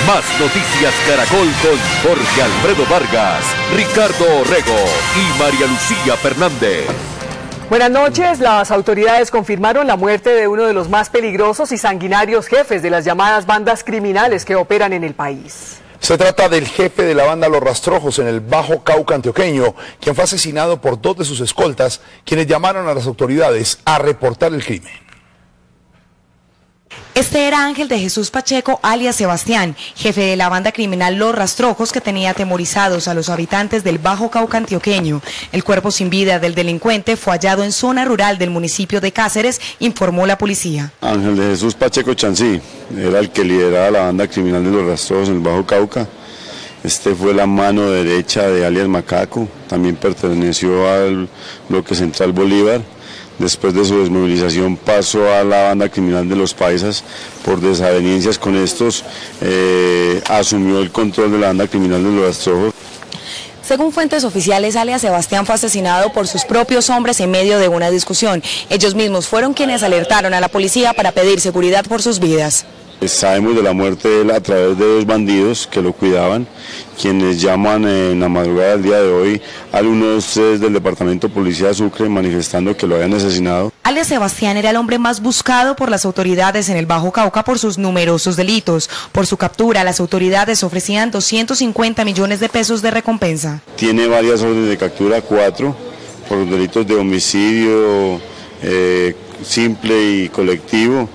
Más Noticias Caracol con Jorge Alfredo Vargas, Ricardo Orrego y María Lucía Fernández. Buenas noches. Las autoridades confirmaron la muerte de uno de los más peligrosos y sanguinarios jefes de las llamadas bandas criminales que operan en el país. Se trata del jefe de la banda Los Rastrojos en el Bajo Cauca antioqueño, quien fue asesinado por 2 de sus escoltas, quienes llamaron a las autoridades a reportar el crimen. Este era Ángel de Jesús Pacheco, alias Sebastián, jefe de la banda criminal Los Rastrojos, que tenía atemorizados a los habitantes del Bajo Cauca antioqueño. El cuerpo sin vida del delincuente fue hallado en zona rural del municipio de Cáceres, informó la policía. Ángel de Jesús Pacheco Chansí era el que lideraba la banda criminal de Los Rastrojos en el Bajo Cauca. Este fue la mano derecha de alias Macaco, también perteneció al bloque central Bolívar. Después de su desmovilización pasó a la banda criminal de los Paisas por desavenencias con estos, asumió el control de la banda criminal de Los Rastrojos. Según fuentes oficiales, alias Sebastián fue asesinado por sus propios hombres en medio de una discusión. Ellos mismos fueron quienes alertaron a la policía para pedir seguridad por sus vidas. Sabemos de la muerte de él a través de 2 bandidos que lo cuidaban, quienes llaman en la madrugada del día de hoy al 123 del departamento de policía de Sucre manifestando que lo habían asesinado. Alias Sebastián era el hombre más buscado por las autoridades en el Bajo Cauca por sus numerosos delitos. Por su captura, las autoridades ofrecían 250 millones de pesos de recompensa. Tiene varias órdenes de captura, 4, por los delitos de homicidio simple y colectivo,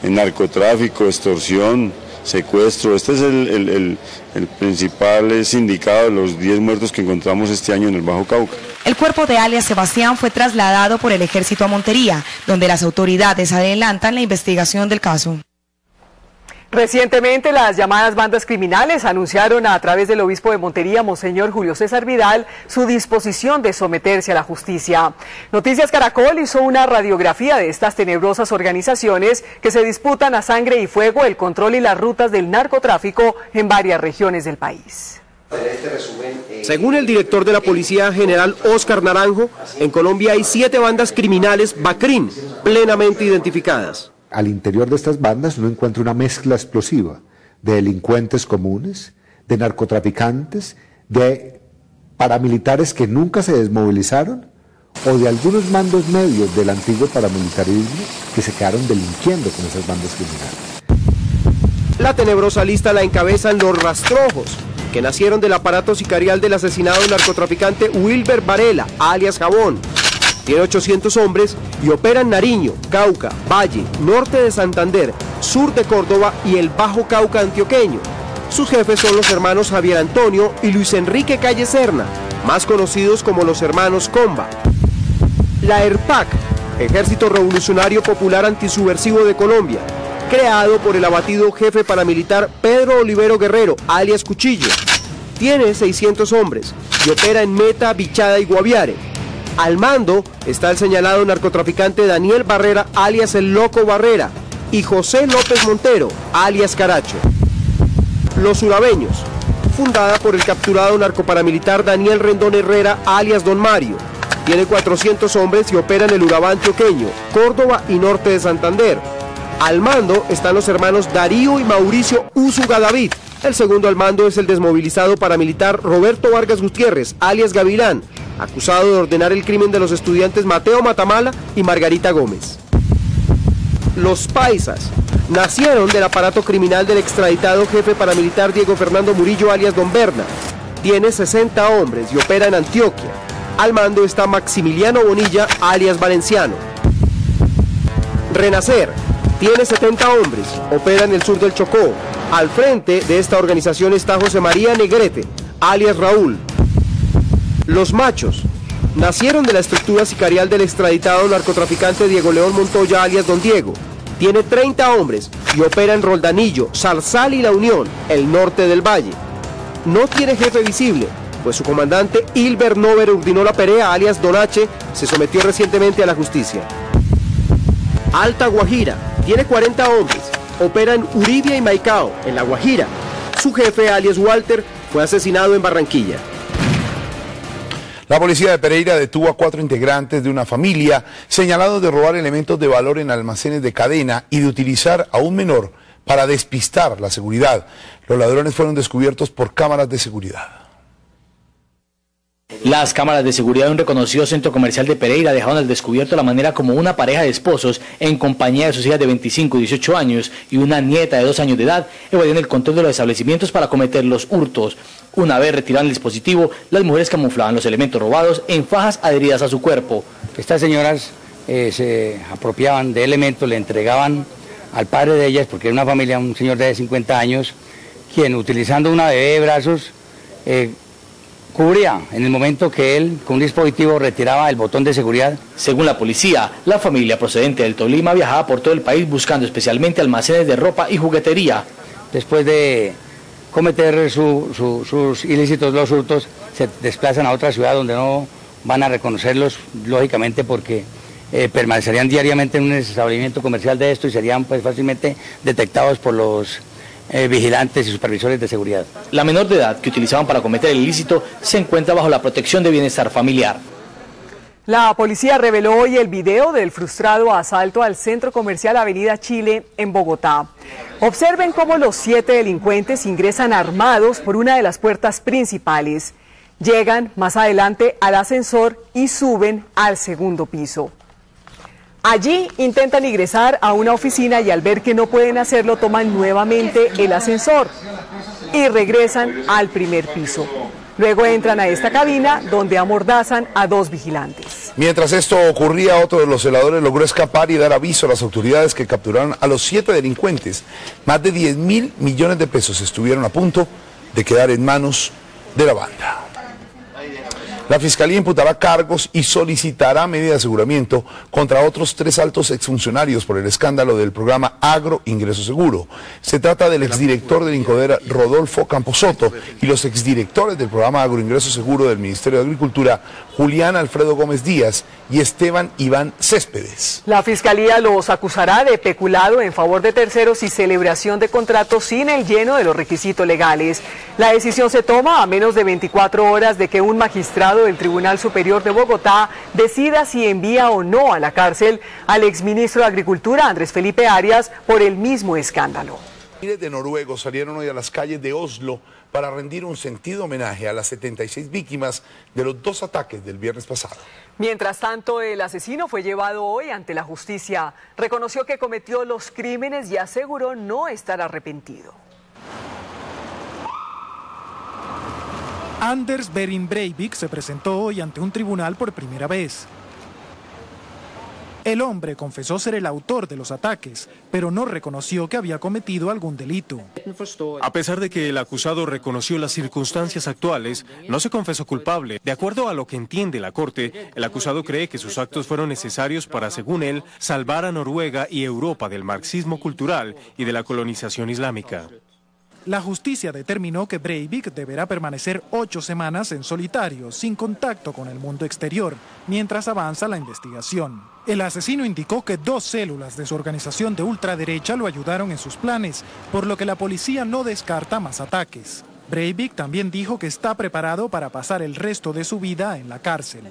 en narcotráfico, extorsión, secuestro. Este es el principal sindicado de los 10 muertos que encontramos este año en el Bajo Cauca. El cuerpo de alias Sebastián fue trasladado por el ejército a Montería, donde las autoridades adelantan la investigación del caso. Recientemente las llamadas bandas criminales anunciaron a través del obispo de Montería, Monseñor Julio César Vidal, su disposición de someterse a la justicia. Noticias Caracol hizo una radiografía de estas tenebrosas organizaciones que se disputan a sangre y fuego el control y las rutas del narcotráfico en varias regiones del país. Según el director de la Policía General Óscar Naranjo, en Colombia hay 7 bandas criminales BACRIM plenamente identificadas. Al interior de estas bandas uno encuentra una mezcla explosiva de delincuentes comunes, de narcotraficantes, de paramilitares que nunca se desmovilizaron o de algunos mandos medios del antiguo paramilitarismo que se quedaron delinquiendo con esas bandas criminales. La tenebrosa lista la encabezan Los Rastrojos, que nacieron del aparato sicarial del asesinado narcotraficante Wilber Varela, alias Jabón. Tiene 800 hombres y opera en Nariño, Cauca, Valle, norte de Santander, sur de Córdoba y el Bajo Cauca antioqueño. Sus jefes son los hermanos Javier Antonio y Luis Enrique Calle Serna, más conocidos como los hermanos Comba. La ERPAC, Ejército Revolucionario Popular Antisubversivo de Colombia, creado por el abatido jefe paramilitar Pedro Olivero Guerrero, alias Cuchillo. Tiene 600 hombres y opera en Meta, Bichada y Guaviare. Al mando está el señalado narcotraficante Daniel Barrera, alias El Loco Barrera, y José López Montero, alias Caracho. Los Urabeños, fundada por el capturado narcoparamilitar Daniel Rendón Herrera, alias Don Mario. Tiene 400 hombres y opera en el Urabá antioqueño, Córdoba y norte de Santander. Al mando están los hermanos Darío y Mauricio Úsuga David. El segundo al mando es el desmovilizado paramilitar Roberto Vargas Gutiérrez, alias Gavilán, acusado de ordenar el crimen de los estudiantes Mateo Matamala y Margarita Gómez. Los Paisas nacieron del aparato criminal del extraditado jefe paramilitar Diego Fernando Murillo, alias Don Berna. Tiene 60 hombres y opera en Antioquia. Al mando está Maximiliano Bonilla, alias Valenciano. Renacer tiene 70 hombres, opera en el sur del Chocó. Al frente de esta organización está José María Negrete, alias Raúl. Los Machos nacieron de la estructura sicarial del extraditado narcotraficante Diego León Montoya, alias Don Diego. Tiene 30 hombres y opera en Roldanillo, Zarzal y La Unión, el norte del valle. No tiene jefe visible, pues su comandante Hilber Nover Urdinola Perea, alias Don H, se sometió recientemente a la justicia. Alta Guajira tiene 40 hombres, opera en Uribia y Maicao, en La Guajira. Su jefe, alias Walter, fue asesinado en Barranquilla. La policía de Pereira detuvo a 4 integrantes de una familia señalados de robar elementos de valor en almacenes de cadena y de utilizar a un menor para despistar la seguridad. Los ladrones fueron descubiertos por cámaras de seguridad. Las cámaras de seguridad de un reconocido centro comercial de Pereira dejaron al descubierto la manera como una pareja de esposos, en compañía de sus hijas de 25 y 18 años y una nieta de 2 años de edad, evadían el control de los establecimientos para cometer los hurtos. Una vez retiraron el dispositivo, las mujeres camuflaban los elementos robados en fajas adheridas a su cuerpo. Estas señoras se apropiaban de elementos, le entregaban al padre de ellas, porque era una familia, un señor de 50 años, quien utilizando una bebé de brazos, cubría en el momento que él, con un dispositivo, retiraba el botón de seguridad. Según la policía, la familia procedente del Tolima viajaba por todo el país buscando especialmente almacenes de ropa y juguetería. Después de cometer sus ilícitos, los hurtos, se desplazan a otra ciudad donde no van a reconocerlos, lógicamente, porque permanecerían diariamente en un establecimiento comercial de esto y serían pues fácilmente detectados por los vigilantes y supervisores de seguridad. La menor de edad que utilizaban para cometer el ilícito se encuentra bajo la protección de bienestar familiar. La policía reveló hoy el video del frustrado asalto al centro comercial Avenida Chile en Bogotá. Observen cómo los 7 delincuentes ingresan armados por una de las puertas principales. Llegan más adelante al ascensor y suben al segundo piso. Allí intentan ingresar a una oficina y al ver que no pueden hacerlo toman nuevamente el ascensor y regresan al primer piso. Luego entran a esta cabina donde amordazan a 2 vigilantes. Mientras esto ocurría, otro de los celadores logró escapar y dar aviso a las autoridades que capturaron a los 7 delincuentes. Más de 10.000 millones de pesos estuvieron a punto de quedar en manos de la banda. La Fiscalía imputará cargos y solicitará medida de aseguramiento contra otros 3 altos exfuncionarios por el escándalo del programa Agro Ingreso Seguro. Se trata del exdirector del INCODER, Rodolfo Camposoto, y los exdirectores del programa Agro Ingreso Seguro del Ministerio de Agricultura, Julián Alfredo Gómez Díaz y Esteban Iván Céspedes. La Fiscalía los acusará de peculado en favor de terceros y celebración de contratos sin el lleno de los requisitos legales. La decisión se toma a menos de 24 horas de que un magistrado del Tribunal Superior de Bogotá decida si envía o no a la cárcel al exministro de Agricultura, Andrés Felipe Arias, por el mismo escándalo. Miles de noruegos salieron hoy a las calles de Oslo para rendir un sentido homenaje a las 76 víctimas de los 2 ataques del viernes pasado. Mientras tanto, el asesino fue llevado hoy ante la justicia. Reconoció que cometió los crímenes y aseguró no estar arrepentido. Anders Behring Breivik se presentó hoy ante un tribunal por primera vez. El hombre confesó ser el autor de los ataques, pero no reconoció que había cometido algún delito. A pesar de que el acusado reconoció las circunstancias actuales, no se confesó culpable. De acuerdo a lo que entiende la Corte, el acusado cree que sus actos fueron necesarios para, según él, salvar a Noruega y Europa del marxismo cultural y de la colonización islámica. La justicia determinó que Breivik deberá permanecer 8 semanas en solitario, sin contacto con el mundo exterior, mientras avanza la investigación. El asesino indicó que 2 células de su organización de ultraderecha lo ayudaron en sus planes, por lo que la policía no descarta más ataques. Breivik también dijo que está preparado para pasar el resto de su vida en la cárcel.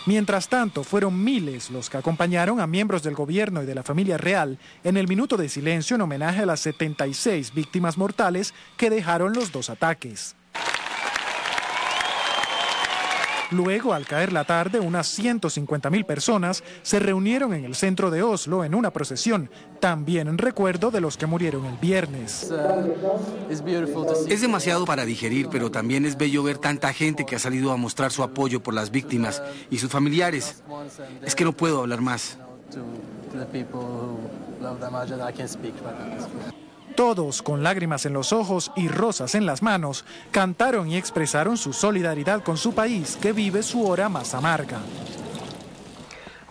Mientras tanto, fueron miles los que acompañaron a miembros del gobierno y de la familia real en el minuto de silencio en homenaje a las 76 víctimas mortales que dejaron los 2 ataques. Luego, al caer la tarde, unas 150.000 personas se reunieron en el centro de Oslo en una procesión, también en recuerdo de los que murieron el viernes. Es demasiado para digerir, pero también es bello ver tanta gente que ha salido a mostrar su apoyo por las víctimas y sus familiares. Es que no puedo hablar más. Todos, con lágrimas en los ojos y rosas en las manos, cantaron y expresaron su solidaridad con su país, que vive su hora más amarga.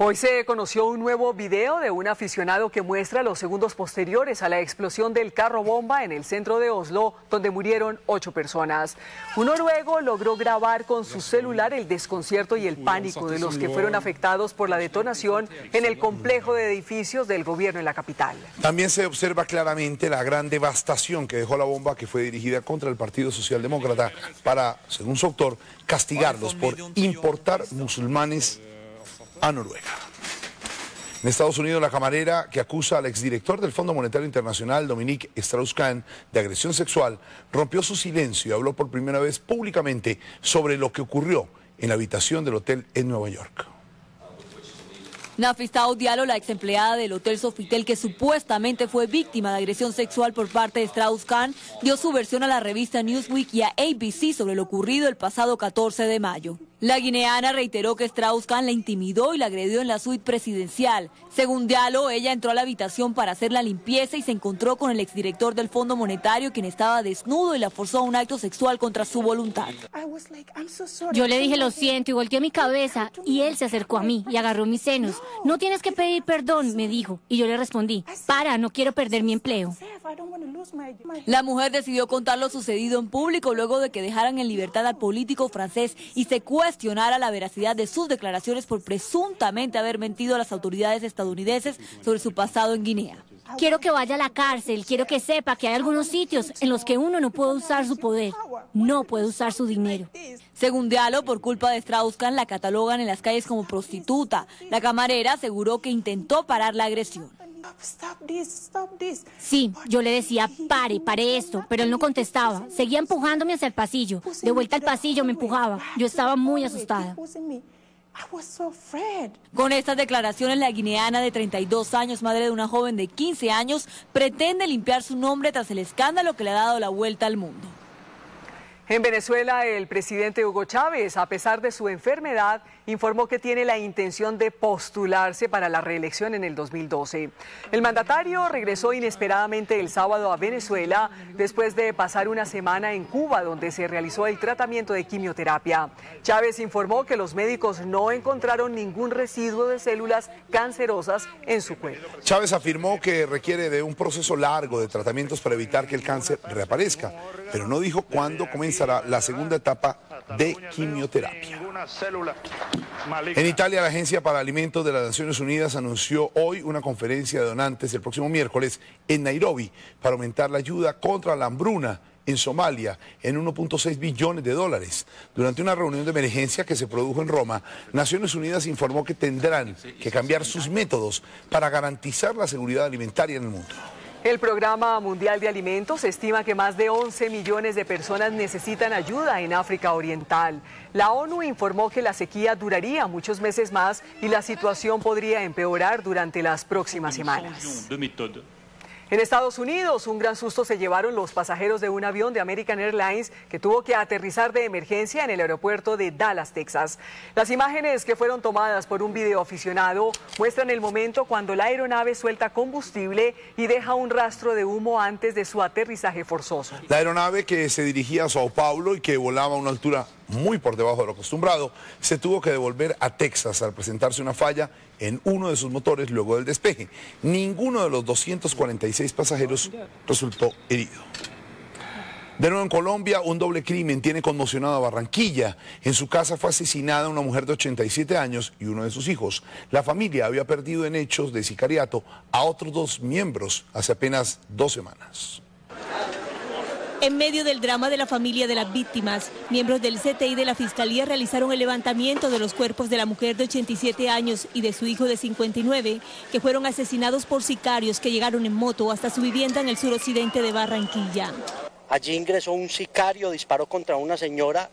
Hoy se conoció un nuevo video de un aficionado que muestra los segundos posteriores a la explosión del carro bomba en el centro de Oslo, donde murieron 8 personas. Un noruego logró grabar con su celular el desconcierto y el pánico de los que fueron afectados por la detonación en el complejo de edificios del gobierno en la capital. También se observa claramente la gran devastación que dejó la bomba, que fue dirigida contra el Partido Socialdemócrata para, según su autor, castigarlos por importar musulmanes a Noruega. En Estados Unidos, la camarera que acusa al exdirector del Fondo Monetario Internacional, Dominique Strauss-Kahn, de agresión sexual, rompió su silencio y habló por primera vez públicamente sobre lo que ocurrió en la habitación del hotel en Nueva York. Nafisa Diallo, la ex empleada del Hotel Sofitel que supuestamente fue víctima de agresión sexual por parte de Strauss-Kahn, dio su versión a la revista Newsweek y a ABC sobre lo ocurrido el pasado 14 de mayo. La guineana reiteró que Strauss-Kahn la intimidó y la agredió en la suite presidencial. Según Diallo, ella entró a la habitación para hacer la limpieza y se encontró con el exdirector del Fondo Monetario, quien estaba desnudo y la forzó a un acto sexual contra su voluntad. Yo le dije lo siento y volteé mi cabeza y él se acercó a mí y agarró mis senos. No tienes que pedir perdón, me dijo. Y yo le respondí, para, no quiero perder mi empleo. La mujer decidió contar lo sucedido en público luego de que dejaran en libertad al político francés y se cuestionara la veracidad de sus declaraciones por presuntamente haber mentido a las autoridades estadounidenses sobre su pasado en Guinea. Quiero que vaya a la cárcel, quiero que sepa que hay algunos sitios en los que uno no puede usar su poder, no puede usar su dinero. Según Diallo, por culpa de Strauss-Kahn la catalogan en las calles como prostituta. La camarera aseguró que intentó parar la agresión. Sí, yo le decía, pare esto, pero él no contestaba. Seguía empujándome hacia el pasillo. De vuelta al pasillo me empujaba. Yo estaba muy asustada. Con estas declaraciones, la guineana de 32 años, madre de una joven de 15 años, pretende limpiar su nombre tras el escándalo que le ha dado la vuelta al mundo. En Venezuela, el presidente Hugo Chávez, a pesar de su enfermedad, informó que tiene la intención de postularse para la reelección en el 2012. El mandatario regresó inesperadamente el sábado a Venezuela después de pasar una semana en Cuba, donde se realizó el tratamiento de quimioterapia. Chávez informó que los médicos no encontraron ningún residuo de células cancerosas en su cuerpo. Chávez afirmó que requiere de un proceso largo de tratamientos para evitar que el cáncer reaparezca, pero no dijo cuándo comenzará la segunda etapa de quimioterapia. En Italia, la Agencia para Alimentos de las Naciones Unidas anunció hoy una conferencia de donantes el próximo miércoles en Nairobi para aumentar la ayuda contra la hambruna en Somalia en 1.6 billones de dólares. Durante una reunión de emergencia que se produjo en Roma, Naciones Unidas informó que tendrán que cambiar sus métodos para garantizar la seguridad alimentaria en el mundo. El Programa Mundial de Alimentos estima que más de 11 millones de personas necesitan ayuda en África Oriental. La ONU informó que la sequía duraría muchos meses más y la situación podría empeorar durante las próximas semanas. En Estados Unidos, un gran susto se llevaron los pasajeros de un avión de American Airlines que tuvo que aterrizar de emergencia en el aeropuerto de Dallas, Texas. Las imágenes que fueron tomadas por un videoaficionado muestran el momento cuando la aeronave suelta combustible y deja un rastro de humo antes de su aterrizaje forzoso. La aeronave, que se dirigía a Sao Paulo y que volaba a una altura muy por debajo de lo acostumbrado, se tuvo que devolver a Texas al presentarse una falla en uno de sus motores luego del despeje. Ninguno de los 246 pasajeros resultó herido. De nuevo en Colombia, un doble crimen tiene conmocionado a Barranquilla. En su casa fue asesinada una mujer de 87 años y uno de sus hijos. La familia había perdido en hechos de sicariato a otros 2 miembros hace apenas 2 semanas. En medio del drama de la familia de las víctimas, miembros del CTI de la Fiscalía realizaron el levantamiento de los cuerpos de la mujer de 87 años y de su hijo de 59, que fueron asesinados por sicarios que llegaron en moto hasta su vivienda en el suroccidente de Barranquilla. Allí ingresó un sicario, disparó contra una señora.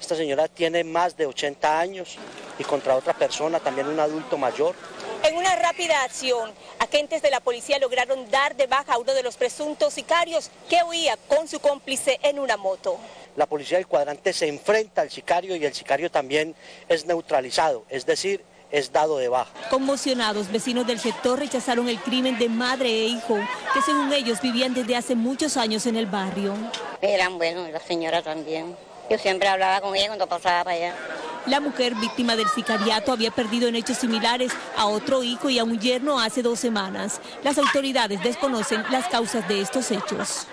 Esta señora tiene más de 80 años y contra otra persona, también un adulto mayor. En una rápida acción, agentes de la policía lograron dar de baja a uno de los presuntos sicarios que huía con su cómplice en una moto. La policía del cuadrante se enfrenta al sicario y el sicario también es neutralizado, es decir, es dado de baja. Conmocionados, vecinos del sector rechazaron el crimen de madre e hijo, que según ellos vivían desde hace muchos años en el barrio. Eran buenos, la señora también. Yo siempre hablaba con ella cuando pasaba para allá. La mujer víctima del sicariato había perdido en hechos similares a otro hijo y a un yerno hace 2 semanas. Las autoridades desconocen las causas de estos hechos.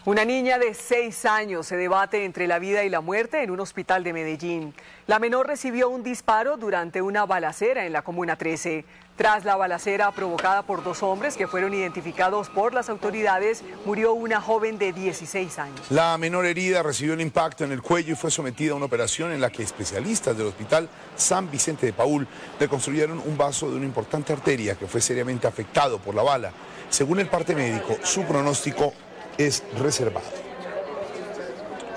Una niña de 6 años se debate entre la vida y la muerte en un hospital de Medellín. La menor recibió un disparo durante una balacera en la Comuna 13. Tras la balacera provocada por 2 hombres que fueron identificados por las autoridades, murió una joven de 16 años. La menor herida recibió el impacto en el cuello y fue sometida a una operación en la que especialistas del Hospital San Vicente de Paúl reconstruyeron un vaso de una importante arteria que fue seriamente afectado por la bala. Según el parte médico, su pronóstico es reservado.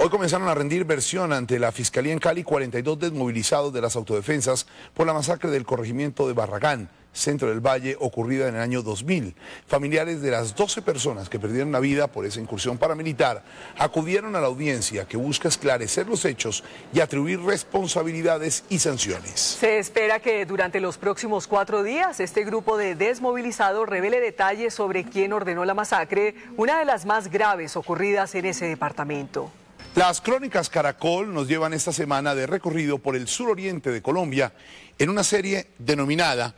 Hoy comenzaron a rendir versión ante la Fiscalía en Cali 42 desmovilizados de las autodefensas por la masacre del corregimiento de Barragán, centro del Valle, ocurrida en el año 2000. Familiares de las 12 personas que perdieron la vida por esa incursión paramilitar acudieron a la audiencia que busca esclarecer los hechos y atribuir responsabilidades y sanciones. Se espera que durante los próximos 4 días este grupo de desmovilizados revele detalles sobre quién ordenó la masacre, una de las más graves ocurridas en ese departamento. Las crónicas Caracol nos llevan esta semana de recorrido por el suroriente de Colombia en una serie denominada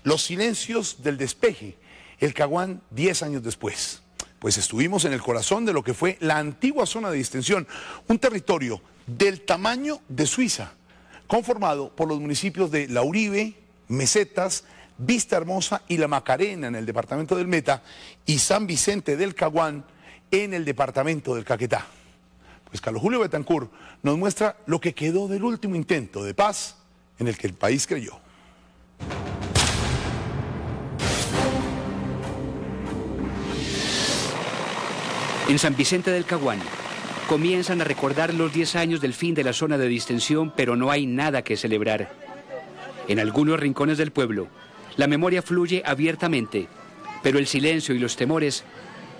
Los silencios del despeje, el Caguán 10 años después. Pues estuvimos en el corazón de lo que fue la antigua zona de distensión, un territorio del tamaño de Suiza, conformado por los municipios de La Uribe, Mesetas, Vista Hermosa y La Macarena en el departamento del Meta y San Vicente del Caguán en el departamento del Caquetá. Pues Carlos Julio Betancourt nos muestra lo que quedó del último intento de paz en el que el país creyó. En San Vicente del Caguán comienzan a recordar los 10 años del fin de la zona de distensión, pero no hay nada que celebrar. En algunos rincones del pueblo, la memoria fluye abiertamente, pero el silencio y los temores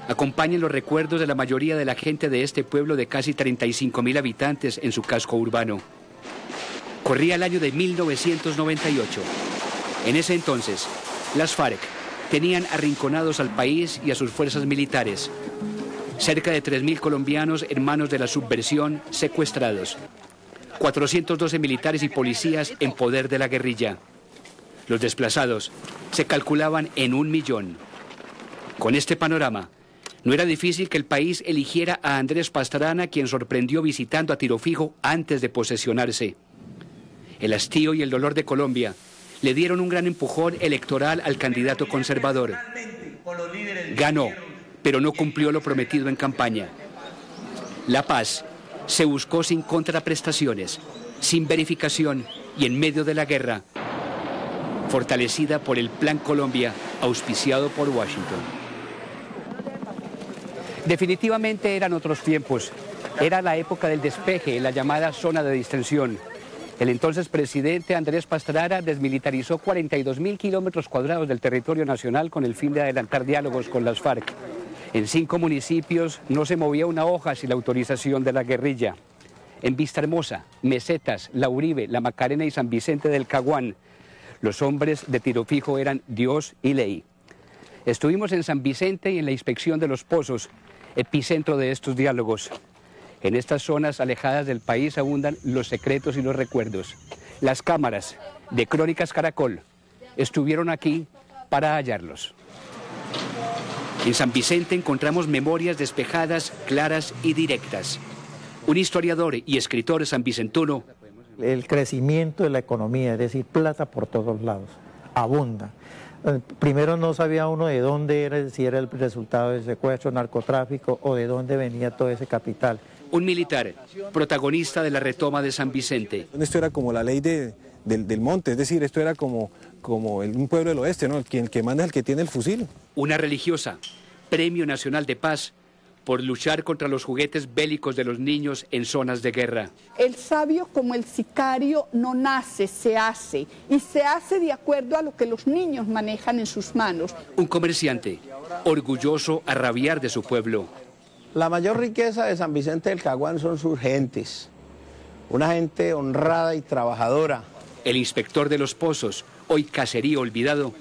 acompañan los recuerdos de la mayoría de la gente de este pueblo de casi 35.000 habitantes en su casco urbano. Corría el año de 1998. En ese entonces, las FARC tenían arrinconados al país y a sus fuerzas militares. Cerca de 3.000 colombianos en manos de la subversión secuestrados. 412 militares y policías en poder de la guerrilla. Los desplazados se calculaban en 1 millón. Con este panorama, no era difícil que el país eligiera a Andrés Pastrana, quien sorprendió visitando a tiro fijo antes de posesionarse. El hastío y el dolor de Colombia le dieron un gran empujón electoral al candidato conservador. Ganó, pero no cumplió lo prometido en campaña. La paz se buscó sin contraprestaciones, sin verificación y en medio de la guerra, fortalecida por el Plan Colombia, auspiciado por Washington. Definitivamente eran otros tiempos. Era la época del despeje en la llamada zona de distensión. El entonces presidente Andrés Pastrana desmilitarizó 42.000 kilómetros cuadrados del territorio nacional con el fin de adelantar diálogos con las FARC. En 5 municipios no se movía una hoja sin la autorización de la guerrilla. En Vista Hermosa, Mesetas, La Uribe, La Macarena y San Vicente del Caguán, los hombres de tiro fijo eran Dios y ley. Estuvimos en San Vicente y en la inspección de los pozos, epicentro de estos diálogos. En estas zonas alejadas del país abundan los secretos y los recuerdos. Las cámaras de Crónicas Caracol estuvieron aquí para hallarlos. En San Vicente encontramos memorias despejadas, claras y directas. Un historiador y escritor sanvicentuno. El crecimiento de la economía, es decir, plata por todos lados, abunda. Primero no sabía uno de dónde era, si era el resultado del secuestro, narcotráfico o de dónde venía todo ese capital. Un militar, protagonista de la retoma de San Vicente. Esto era como la ley del monte, es decir, esto era como un pueblo del oeste, ¿no? El que manda es el que tiene el fusil. Una religiosa, Premio Nacional de Paz, por luchar contra los juguetes bélicos de los niños en zonas de guerra. El sabio, como el sicario, no nace, se hace, y se hace de acuerdo a lo que los niños manejan en sus manos. Un comerciante, orgulloso a rabiar de su pueblo. La mayor riqueza de San Vicente del Caguán son sus gentes, una gente honrada y trabajadora. El inspector de los pozos, hoy caserío olvidado,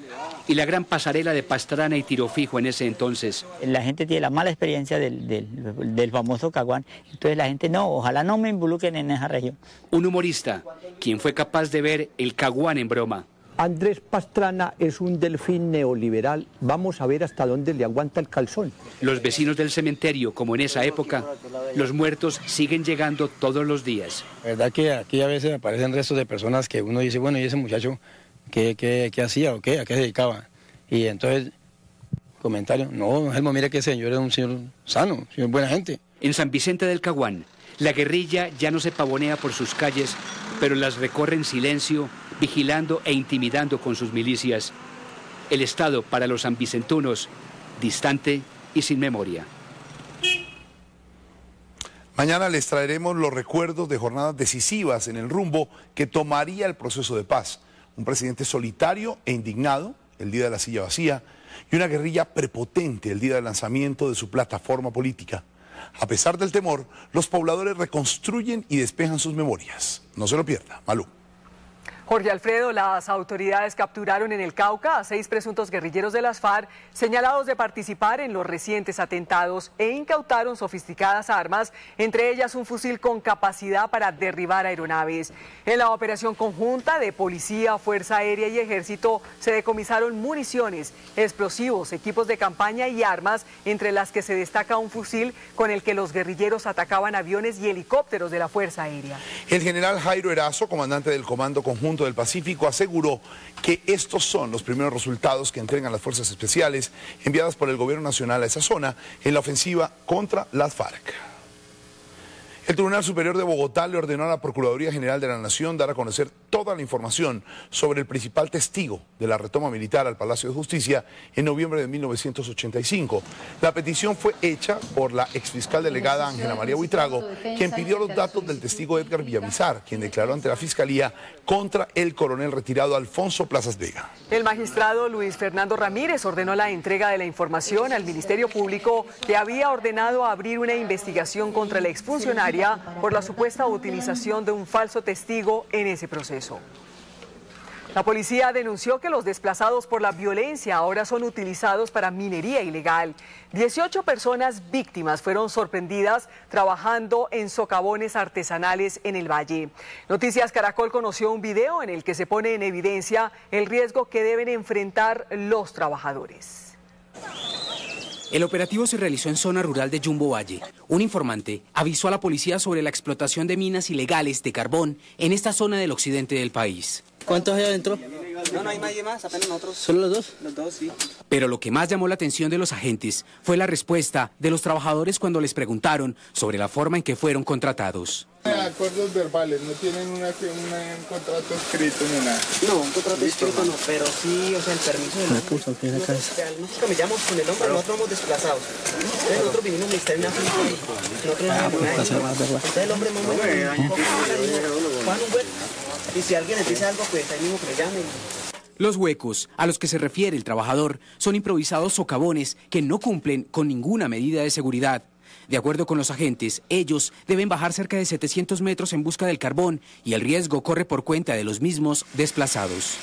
y la gran pasarela de Pastrana y tiro fijo en ese entonces. La gente tiene la mala experiencia del famoso Caguán, entonces la gente no, ojalá no me involucren en esa región. Un humorista, quien fue capaz de ver el Caguán en broma. Andrés Pastrana es un delfín neoliberal. Vamos a ver hasta dónde le aguanta el calzón. Los vecinos del cementerio, como en esa época, los muertos siguen llegando todos los días. La verdad que aquí a veces me aparecen restos de personas que uno dice, bueno, ¿y ese muchacho qué hacía o qué? ¿A qué se dedicaba? Y entonces, comentario, no, Helmo, mira que ese señor es un señor sano, señor buena gente. En San Vicente del Caguán, la guerrilla ya no se pavonea por sus calles, pero las recorre en silencio, vigilando e intimidando con sus milicias. El Estado para los sanvicentunos, distante y sin memoria. Mañana les traeremos los recuerdos de jornadas decisivas en el rumbo que tomaría el proceso de paz. Un presidente solitario e indignado, el día de la silla vacía, y una guerrilla prepotente el día del lanzamiento de su plataforma política. A pesar del temor, los pobladores reconstruyen y despejan sus memorias. No se lo pierda. Malú. Jorge Alfredo, las autoridades capturaron en el Cauca a 6 presuntos guerrilleros de las FARC señalados de participar en los recientes atentados e incautaron sofisticadas armas, entre ellas un fusil con capacidad para derribar aeronaves. En la operación conjunta de Policía, Fuerza Aérea y Ejército se decomisaron municiones, explosivos, equipos de campaña y armas, entre las que se destaca un fusil con el que los guerrilleros atacaban aviones y helicópteros de la Fuerza Aérea. El general Jairo Erazo, comandante del Comando Conjunto del Pacífico, aseguró que estos son los primeros resultados que entregan las fuerzas especiales enviadas por el gobierno nacional a esa zona en la ofensiva contra las FARC. El Tribunal Superior de Bogotá le ordenó a la Procuraduría General de la Nación dar a conocer toda la información sobre el principal testigo de la retoma militar al Palacio de Justicia en noviembre de 1985. La petición fue hecha por la exfiscal delegada Ángela María Buitrago, quien pidió los datos del testigo Edgar Villamizar, quien declaró ante la Fiscalía contra el coronel retirado Alfonso Plazas Vega. El magistrado Luis Fernando Ramírez ordenó la entrega de la información al Ministerio Público, que había ordenado abrir una investigación contra el exfuncionario por la supuesta utilización de un falso testigo en ese proceso. La policía denunció que los desplazados por la violencia ahora son utilizados para minería ilegal. 18 personas víctimas fueron sorprendidas trabajando en socavones artesanales en el Valle. Noticias Caracol conoció un video en el que se pone en evidencia el riesgo que deben enfrentar los trabajadores. El operativo se realizó en zona rural de Jumbo Valle. Un informante avisó a la policía sobre la explotación de minas ilegales de carbón en esta zona del occidente del país. ¿Cuántos hay adentro? No hay nadie más, apenas nosotros. ¿Solo los dos? Los dos, sí. Pero lo que más llamó la atención de los agentes fue la respuesta de los trabajadores cuando les preguntaron sobre la forma en que fueron contratados. Acuerdos verbales, no tienen un contrato escrito ni nada. No, un contrato escrito no, pero sí, o sea, el permiso del hombre. Nosotros me llamo con el hombre, nosotros somos desplazados. Entonces nosotros vinimos a necesitar una finca y nosotros no tenemos nada. Entonces el hombre me Juan Humberto, y si alguien les dice algo, pues ahí mismo que me llamen. Los huecos a los que se refiere el trabajador son improvisados socavones que no cumplen con ninguna medida de seguridad. De acuerdo con los agentes, ellos deben bajar cerca de 700 metros en busca del carbón y el riesgo corre por cuenta de los mismos desplazados.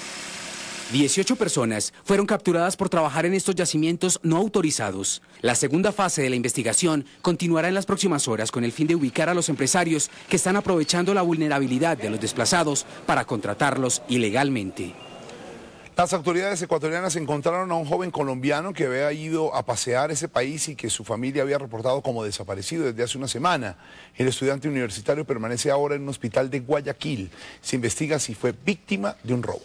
18 personas fueron capturadas por trabajar en estos yacimientos no autorizados. La segunda fase de la investigación continuará en las próximas horas con el fin de ubicar a los empresarios que están aprovechando la vulnerabilidad de los desplazados para contratarlos ilegalmente. Las autoridades ecuatorianas encontraron a un joven colombiano que había ido a pasear ese país y que su familia había reportado como desaparecido desde hace una semana. El estudiante universitario permanece ahora en un hospital de Guayaquil. Se investiga si fue víctima de un robo.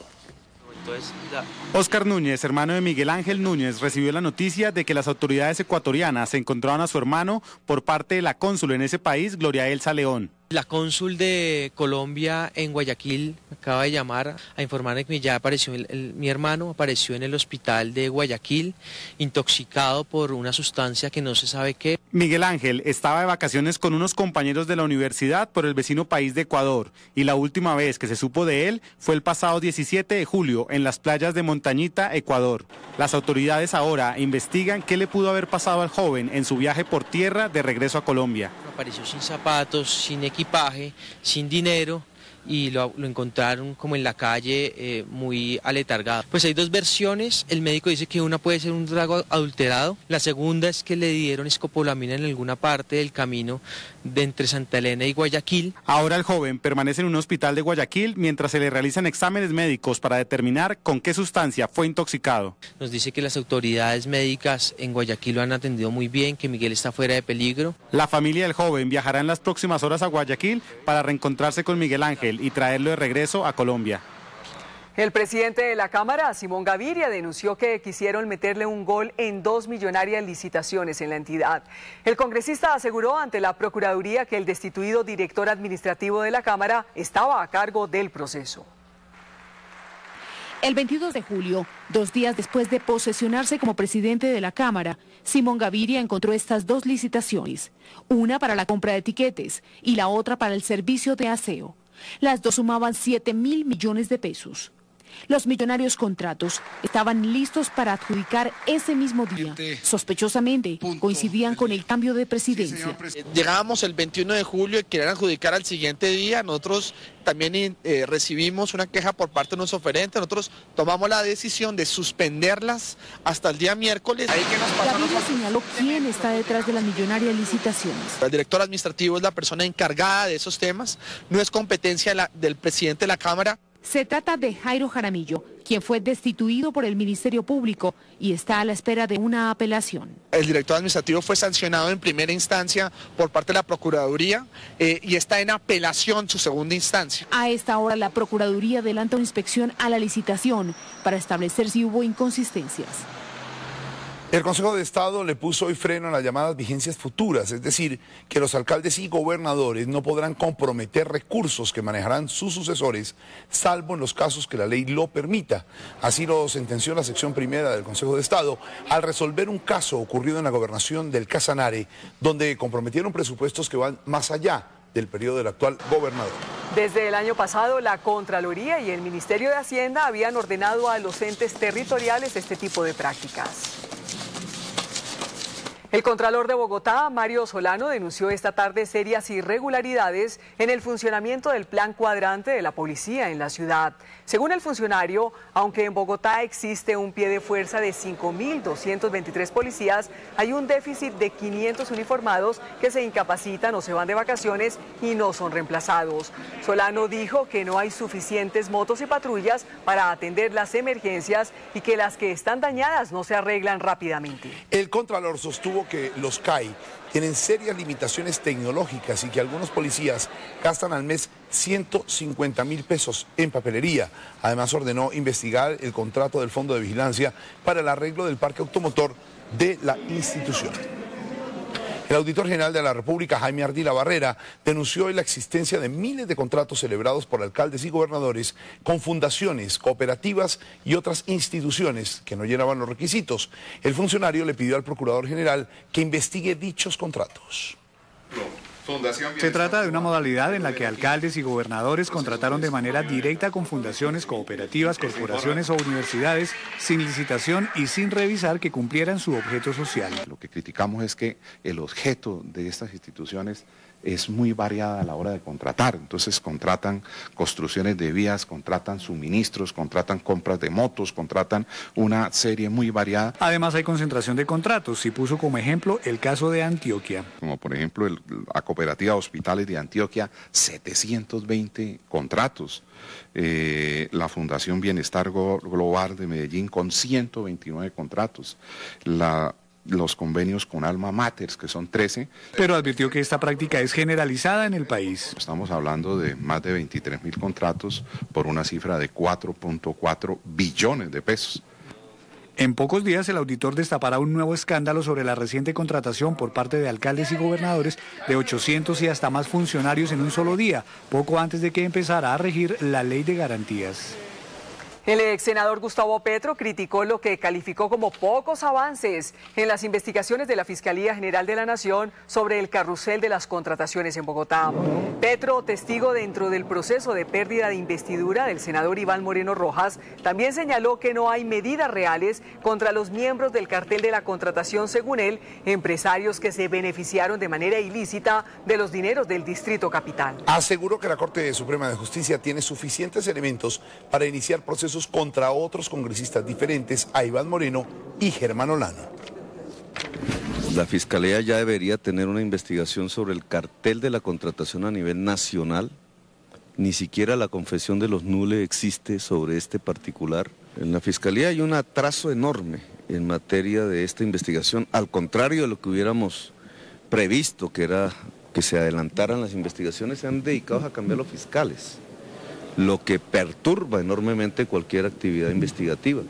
Oscar Núñez, hermano de Miguel Ángel Núñez, recibió la noticia de que las autoridades ecuatorianas encontraron a su hermano por parte de la cónsul en ese país, Gloria Elsa León. La cónsul de Colombia en Guayaquil me acaba de llamar a informarme que ya apareció, mi hermano apareció en el hospital de Guayaquil, intoxicado por una sustancia que no se sabe qué. Miguel Ángel estaba de vacaciones con unos compañeros de la universidad por el vecino país de Ecuador y la última vez que se supo de él fue el pasado 17 de julio en las playas de Montañita, Ecuador. Las autoridades ahora investigan qué le pudo haber pasado al joven en su viaje por tierra de regreso a Colombia. Apareció sin zapatos, sin equipaje, sin dinero y lo encontraron como en la calle muy aletargado. Pues hay dos versiones, el médico dice que una puede ser un trago adulterado, la segunda es que le dieron escopolamina en alguna parte del camino de entre Santa Elena y Guayaquil. Ahora el joven permanece en un hospital de Guayaquil mientras se le realizan exámenes médicos para determinar con qué sustancia fue intoxicado. Nos dice que las autoridades médicas en Guayaquil lo han atendido muy bien, que Miguel está fuera de peligro. La familia del joven viajará en las próximas horas a Guayaquil para reencontrarse con Miguel Ángel y traerlo de regreso a Colombia. El presidente de la Cámara, Simón Gaviria, denunció que quisieron meterle un gol en 2 millonarias licitaciones en la entidad. El congresista aseguró ante la Procuraduría que el destituido director administrativo de la Cámara estaba a cargo del proceso. El 22 de julio, 2 días después de posesionarse como presidente de la Cámara, Simón Gaviria encontró estas 2 licitaciones, una para la compra de tiquetes y la otra para el servicio de aseo. Las 2 sumaban 7.000 millones de pesos. Los millonarios contratos estaban listos para adjudicar ese mismo día. Sospechosamente, coincidían con el cambio de presidencia. Llegábamos el 21 de julio y querían adjudicar al siguiente día. Nosotros también recibimos una queja por parte de nuestros oferentes. Nosotros tomamos la decisión de suspenderlas hasta el día miércoles. Gaviria señaló quién está detrás de las millonarias licitaciones. El director administrativo es la persona encargada de esos temas. No es competencia del presidente de la Cámara. Se trata de Jairo Jaramillo, quien fue destituido por el Ministerio Público y está a la espera de una apelación. El director administrativo fue sancionado en primera instancia por parte de la Procuraduría y está en apelación su segunda instancia. A esta hora la Procuraduría adelanta una inspección a la licitación para establecer si hubo inconsistencias. El Consejo de Estado le puso hoy freno a las llamadas vigencias futuras, es decir, que los alcaldes y gobernadores no podrán comprometer recursos que manejarán sus sucesores, salvo en los casos que la ley lo permita. Así lo sentenció la sección primera del Consejo de Estado al resolver un caso ocurrido en la gobernación del Casanare, donde comprometieron presupuestos que van más allá del periodo del actual gobernador. Desde el año pasado, la Contraloría y el Ministerio de Hacienda habían ordenado a los entes territoriales este tipo de prácticas. El Contralor de Bogotá, Mario Solano, denunció esta tarde serias irregularidades en el funcionamiento del plan cuadrante de la policía en la ciudad. Según el funcionario, aunque en Bogotá existe un pie de fuerza de 5.223 policías, hay un déficit de 500 uniformados que se incapacitan o se van de vacaciones y no son reemplazados. Solano dijo que no hay suficientes motos y patrullas para atender las emergencias y que las que están dañadas no se arreglan rápidamente. El Contralor sostuvo que los CAI tienen serias limitaciones tecnológicas y que algunos policías gastan al mes 150.000 pesos en papelería. Además ordenó investigar el contrato del Fondo de Vigilancia para el arreglo del parque automotor de la institución. El Auditor General de la República, Jaime Ardila Barrera, denunció hoy la existencia de miles de contratos celebrados por alcaldes y gobernadores con fundaciones, cooperativas y otras instituciones que no llenaban los requisitos. El funcionario le pidió al Procurador General que investigue dichos contratos. Se trata de una modalidad en la que alcaldes y gobernadores contrataron de manera directa con fundaciones, cooperativas, corporaciones o universidades sin licitación y sin revisar que cumplieran su objeto social. Lo que criticamos es que el objeto de estas instituciones es muy variada a la hora de contratar. Entonces contratan construcciones de vías, contratan suministros, contratan compras de motos, contratan una serie muy variada. Además hay concentración de contratos y puso como ejemplo el caso de Antioquia. Como por ejemplo la Cooperativa de Hospitales de Antioquia, 720 contratos. La Fundación Bienestar Global de Medellín con 129 contratos. Los convenios con Alma Maters, que son 13. Pero advirtió que esta práctica es generalizada en el país. Estamos hablando de más de 23.000 contratos por una cifra de 4.4 billones de pesos. En pocos días el auditor destapará un nuevo escándalo sobre la reciente contratación por parte de alcaldes y gobernadores de 800 y hasta más funcionarios en un solo día, poco antes de que empezara a regir la Ley de Garantías. El ex senador Gustavo Petro criticó lo que calificó como pocos avances en las investigaciones de la Fiscalía General de la Nación sobre el carrusel de las contrataciones en Bogotá. Petro, testigo dentro del proceso de pérdida de investidura del senador Iván Moreno Rojas, también señaló que no hay medidas reales contra los miembros del cartel de la contratación, según él, empresarios que se beneficiaron de manera ilícita de los dineros del Distrito Capital. Aseguró que la Corte Suprema de Justicia tiene suficientes elementos para iniciar procesos contra otros congresistas diferentes a Iván Moreno y Germán Olano. La Fiscalía ya debería tener una investigación sobre el cartel de la contratación a nivel nacional. Ni siquiera la confesión de los NULE existe sobre este particular. En la Fiscalía hay un atraso enorme en materia de esta investigación, al contrario de lo que hubiéramos previsto, que era que se adelantaran las investigaciones, se han dedicado a cambiar los fiscales, lo que perturba enormemente cualquier actividad investigativa.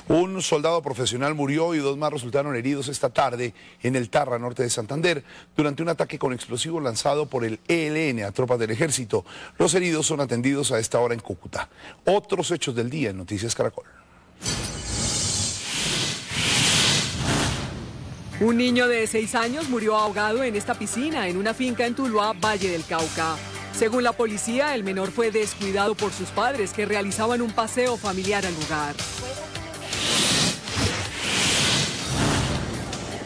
Un soldado profesional murió y 2 más resultaron heridos esta tarde en el Tarra, norte de Santander, durante un ataque con explosivos lanzado por el ELN a tropas del ejército. Los heridos son atendidos a esta hora en Cúcuta. Otros hechos del día en Noticias Caracol. Un niño de 6 años murió ahogado en esta piscina en una finca en Tuluá, Valle del Cauca. Según la policía, el menor fue descuidado por sus padres que realizaban un paseo familiar al lugar.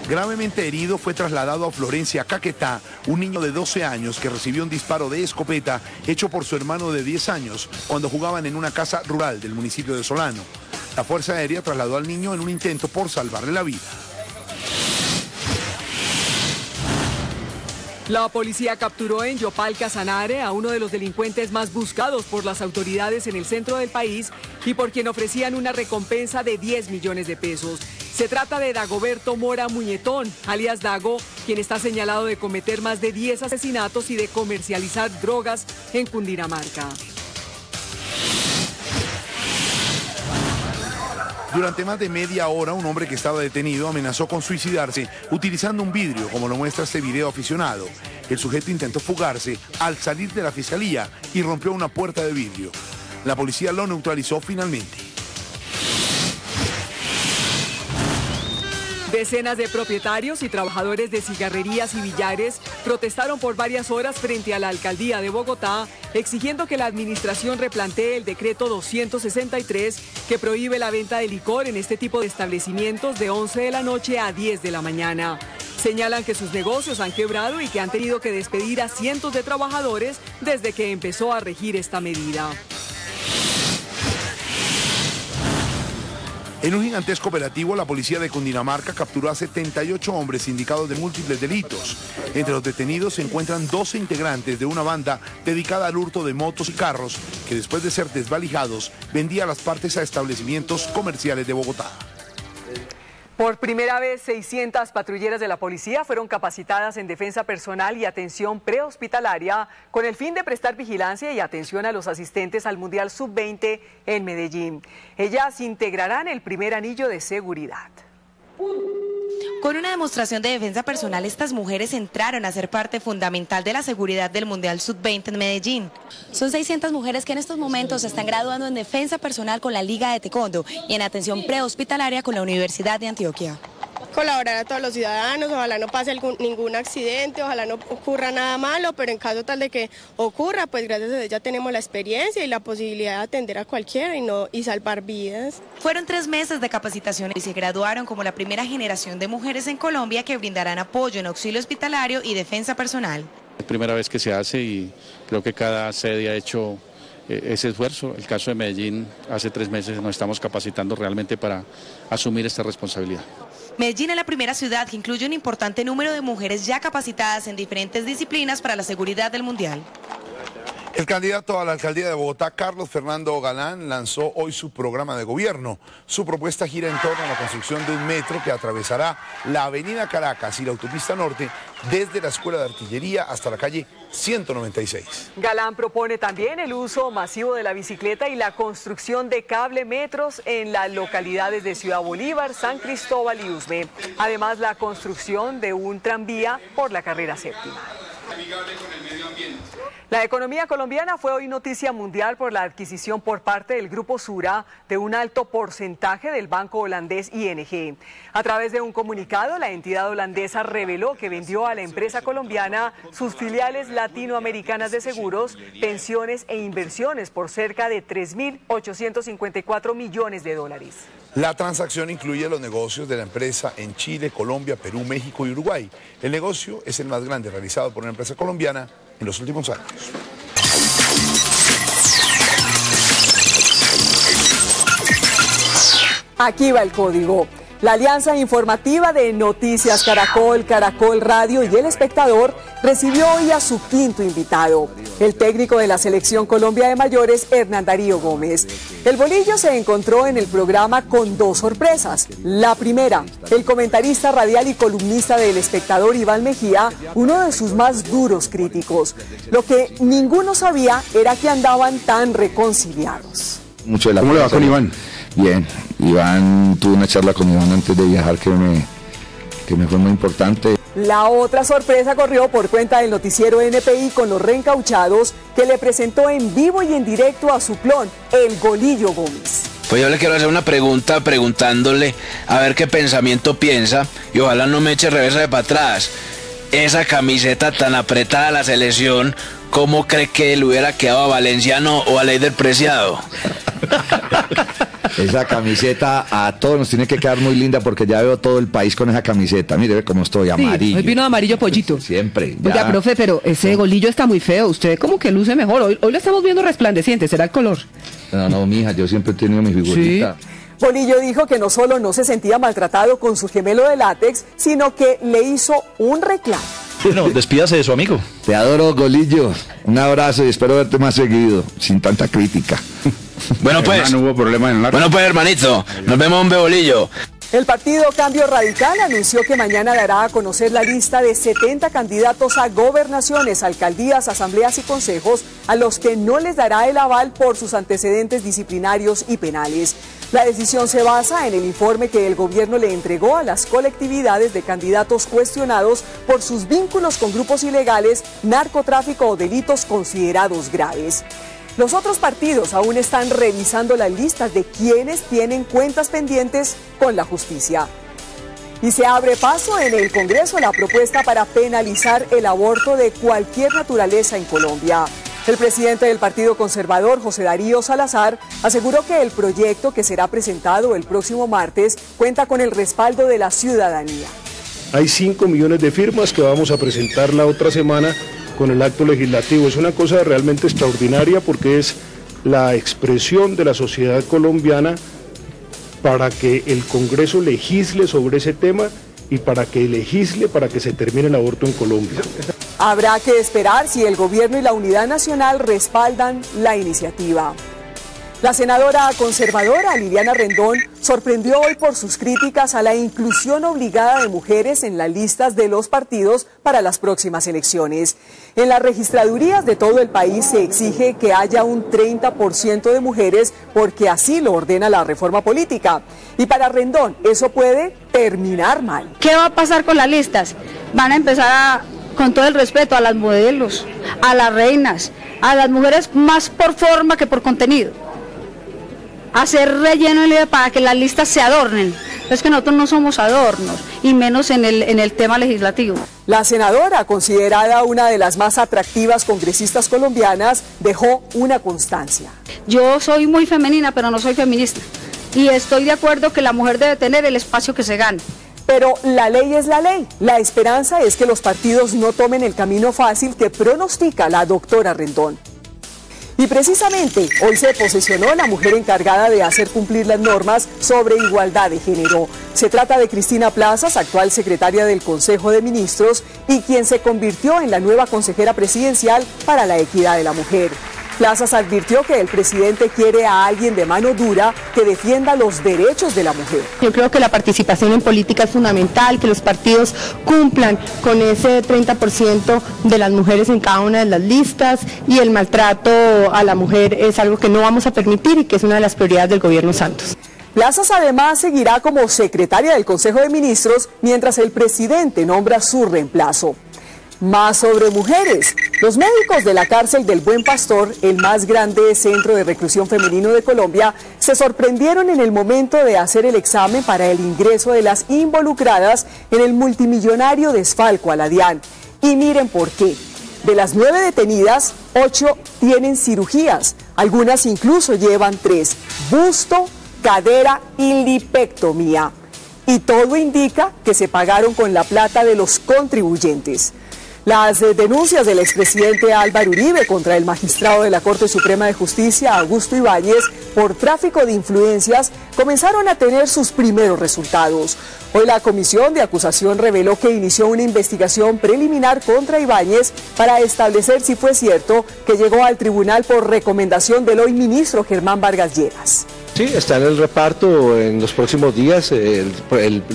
Gravemente herido fue trasladado a Florencia, Caquetá, un niño de 12 años que recibió un disparo de escopeta hecho por su hermano de 10 años cuando jugaban en una casa rural del municipio de Solano. La Fuerza Aérea trasladó al niño en un intento por salvarle la vida. La policía capturó en Yopal, Casanare, a uno de los delincuentes más buscados por las autoridades en el centro del país y por quien ofrecían una recompensa de 10 millones de pesos. Se trata de Dagoberto Mora Muñetón, alias Dago, quien está señalado de cometer más de 10 asesinatos y de comercializar drogas en Cundinamarca. Durante más de media hora, un hombre que estaba detenido amenazó con suicidarse utilizando un vidrio, como lo muestra este video aficionado. El sujeto intentó fugarse al salir de la fiscalía y rompió una puerta de vidrio. La policía lo neutralizó finalmente. Decenas de propietarios y trabajadores de cigarrerías y billares protestaron por varias horas frente a la alcaldía de Bogotá, exigiendo que la administración replantee el decreto 263 que prohíbe la venta de licor en este tipo de establecimientos de 11 de la noche a 10 de la mañana. Señalan que sus negocios han quebrado y que han tenido que despedir a cientos de trabajadores desde que empezó a regir esta medida. En un gigantesco operativo, la policía de Cundinamarca capturó a 78 hombres indicados de múltiples delitos. Entre los detenidos se encuentran 12 integrantes de una banda dedicada al hurto de motos y carros que después de ser desvalijados vendía las partes a establecimientos comerciales de Bogotá. Por primera vez, 600 patrulleras de la policía fueron capacitadas en defensa personal y atención prehospitalaria con el fin de prestar vigilancia y atención a los asistentes al Mundial Sub-20 en Medellín. Ellas integrarán el primer anillo de seguridad. Con una demostración de defensa personal, estas mujeres entraron a ser parte fundamental de la seguridad del Mundial Sub-20 en Medellín. Son 600 mujeres que en estos momentos se están graduando en defensa personal con la Liga de Taekwondo y en atención prehospitalaria con la Universidad de Antioquia. Colaborar a todos los ciudadanos, ojalá no pase ningún accidente, ojalá no ocurra nada malo, pero en caso tal de que ocurra, pues gracias a Dios ya tenemos la experiencia y la posibilidad de atender a cualquiera y salvar vidas. Fueron 3 meses de capacitación y se graduaron como la primera generación de mujeres en Colombia que brindarán apoyo en auxilio hospitalario y defensa personal. Es primera vez que se hace y creo que cada sede ha hecho ese esfuerzo. El caso de Medellín, hace 3 meses nos estamos capacitando realmente para asumir esta responsabilidad. Medellín es la primera ciudad que incluye un importante número de mujeres ya capacitadas en diferentes disciplinas para la seguridad del Mundial. El candidato a la alcaldía de Bogotá, Carlos Fernando Galán, lanzó hoy su programa de gobierno. Su propuesta gira en torno a la construcción de un metro que atravesará la avenida Caracas y la autopista norte desde la Escuela de Artillería hasta la calle 196. Galán propone también el uso masivo de la bicicleta y la construcción de cable metros en las localidades de Ciudad Bolívar, San Cristóbal y Usme. Además, la construcción de un tranvía por la carrera 7ª. La economía colombiana fue hoy noticia mundial por la adquisición por parte del Grupo Sura de un alto porcentaje del banco holandés ING. A través de un comunicado, la entidad holandesa reveló que vendió a la empresa colombiana sus filiales latinoamericanas de seguros, pensiones e inversiones por cerca de 3.854 millones de dólares. La transacción incluye los negocios de la empresa en Chile, Colombia, Perú, México y Uruguay. El negocio es el más grande realizado por una empresa colombiana en los últimos años. Aquí va el código. La alianza informativa de Noticias Caracol, Caracol Radio y El Espectador recibió hoy a su quinto invitado, el técnico de la Selección Colombia de Mayores, Hernán Darío Gómez. El bolillo se encontró en el programa con dos sorpresas. La primera, el comentarista radial y columnista de El Espectador, Iván Mejía, uno de sus más duros críticos. Lo que ninguno sabía era que andaban tan reconciliados. ¿Cómo le va con Iván? Bien, Iván, tuve una charla con Iván antes de viajar que me fue muy importante. La otra sorpresa corrió por cuenta del noticiero NPI con los reencauchados, que le presentó en vivo y en directo a su clon, el Golillo Gómez. Pues yo le quiero hacer una pregunta preguntándole a ver qué pensamiento piensa y ojalá no me eche reversa de para atrás. Esa camiseta tan apretada a la selección, ¿cómo cree que le hubiera quedado a Valenciano o a Leider Preciado? Esa camiseta a todos nos tiene que quedar muy linda porque ya veo todo el país con esa camiseta. Mire cómo estoy, amarillo. Hoy vino de amarillo pollito. Siempre. Ya. Oiga, profe, pero ese Golillo está muy feo. Usted como que luce mejor. Hoy lo estamos viendo resplandeciente. ¿Será el color? No, mija, yo siempre he tenido mi figurita. ¿Sí? Golillo dijo que no solo no se sentía maltratado con su gemelo de látex, sino que le hizo un reclamo. Bueno, despídase de su amigo. Te adoro, Golillo. Un abrazo y espero verte más seguido, sin tanta crítica. Bueno pues, no hubo problema en el bueno pues, hermanito, nos vemos en Bolillo. El partido Cambio Radical anunció que mañana dará a conocer la lista de 70 candidatos a gobernaciones, alcaldías, asambleas y consejos, a los que no les dará el aval por sus antecedentes disciplinarios y penales. La decisión se basa en el informe que el gobierno le entregó a las colectividades de candidatos cuestionados por sus vínculos con grupos ilegales, narcotráfico o delitos considerados graves. Los otros partidos aún están revisando las listas de quienes tienen cuentas pendientes con la justicia. Y se abre paso en el Congreso la propuesta para penalizar el aborto de cualquier naturaleza en Colombia. El presidente del Partido Conservador, José Darío Salazar, aseguró que el proyecto que será presentado el próximo martes cuenta con el respaldo de la ciudadanía. Hay 5 millones de firmas que vamos a presentar la otra semana con el acto legislativo. Es una cosa realmente extraordinaria porque es la expresión de la sociedad colombiana para que el Congreso legisle sobre ese tema y para que legisle para que se termine el aborto en Colombia. Habrá que esperar si el gobierno y la Unidad Nacional respaldan la iniciativa. La senadora conservadora Liliana Rendón sorprendió hoy por sus críticas a la inclusión obligada de mujeres en las listas de los partidos para las próximas elecciones. En las registradurías de todo el país se exige que haya un 30% de mujeres porque así lo ordena la reforma política. Y para Rendón eso puede terminar mal. ¿Qué va a pasar con las listas? Van a empezar con todo el respeto a las modelos, a las reinas, a las mujeres más por forma que por contenido. Hacer relleno para que las listas se adornen. Es que nosotros no somos adornos, y menos en el tema legislativo. La senadora, considerada una de las más atractivas congresistas colombianas, dejó una constancia. Yo soy muy femenina, pero no soy feminista. Y estoy de acuerdo que la mujer debe tener el espacio que se gane. Pero la ley es la ley. La esperanza es que los partidos no tomen el camino fácil que pronostica la doctora Rendón. Y precisamente hoy se posesionó la mujer encargada de hacer cumplir las normas sobre igualdad de género. Se trata de Cristina Plazas, actual secretaria del Consejo de Ministros y quien se convirtió en la nueva consejera presidencial para la equidad de la mujer. Plazas advirtió que el presidente quiere a alguien de mano dura que defienda los derechos de la mujer. Yo creo que la participación en política es fundamental, que los partidos cumplan con ese 30% de las mujeres en cada una de las listas, y el maltrato a la mujer es algo que no vamos a permitir y que es una de las prioridades del gobierno Santos. Plazas además seguirá como secretaria del Consejo de Ministros mientras el presidente nombra su reemplazo. Más sobre mujeres. Los médicos de la cárcel del Buen Pastor, el más grande centro de reclusión femenino de Colombia, se sorprendieron en el momento de hacer el examen para el ingreso de las involucradas en el multimillonario desfalco a la DIAN. Y miren por qué. De las 9 detenidas, 8 tienen cirugías. Algunas incluso llevan 3: busto, cadera y lipectomía. Y todo indica que se pagaron con la plata de los contribuyentes. Las denuncias del expresidente Álvaro Uribe contra el magistrado de la Corte Suprema de Justicia, Augusto Ibáñez, por tráfico de influencias, comenzaron a tener sus primeros resultados. Hoy la Comisión de Acusación reveló que inició una investigación preliminar contra Ibáñez para establecer si fue cierto que llegó al tribunal por recomendación del hoy ministro Germán Vargas Lleras. Sí, está en el reparto. En los próximos días el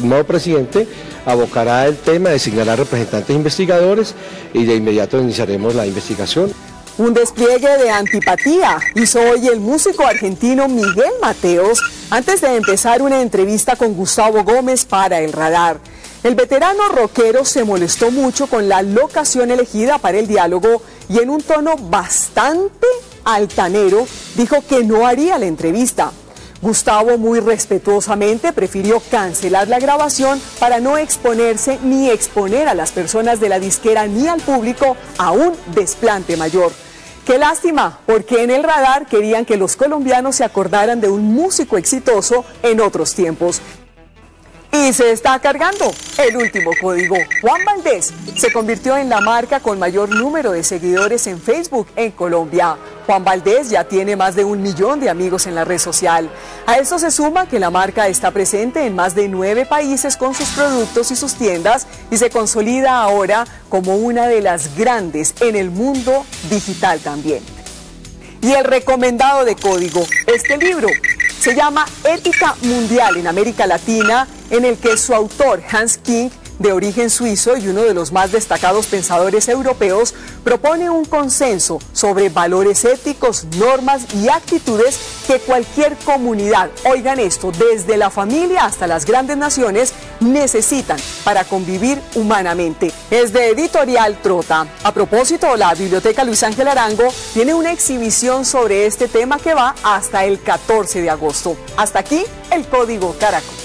nuevo presidente abocará el tema, designará representantes investigadores y de inmediato iniciaremos la investigación. Un despliegue de antipatía hizo hoy el músico argentino Miguel Mateos antes de empezar una entrevista con Gustavo Gómez para El Radar. El veterano rockero se molestó mucho con la locación elegida para el diálogo y en un tono bastante altanero dijo que no haría la entrevista. Gustavo muy respetuosamente prefirió cancelar la grabación para no exponerse ni exponer a las personas de la disquera ni al público a un desplante mayor. Qué lástima, porque en El Radar querían que los colombianos se acordaran de un músico exitoso en otros tiempos. Y se está cargando el último código. Juan Valdez se convirtió en la marca con mayor número de seguidores en Facebook en Colombia. Juan Valdez ya tiene más de 1 millón de amigos en la red social. A esto se suma que la marca está presente en más de 9 países con sus productos y sus tiendas y se consolida ahora como una de las grandes en el mundo digital también. Y el recomendado de Código, este libro, se llama Ética Mundial en América Latina, en el que su autor, Hans King, de origen suizo y uno de los más destacados pensadores europeos, propone un consenso sobre valores éticos, normas y actitudes que cualquier comunidad, oigan esto, desde la familia hasta las grandes naciones, necesitan para convivir humanamente. Es de Editorial Trota. A propósito, la Biblioteca Luis Ángel Arango tiene una exhibición sobre este tema que va hasta el 14 de agosto. Hasta aquí, el Código Caracol.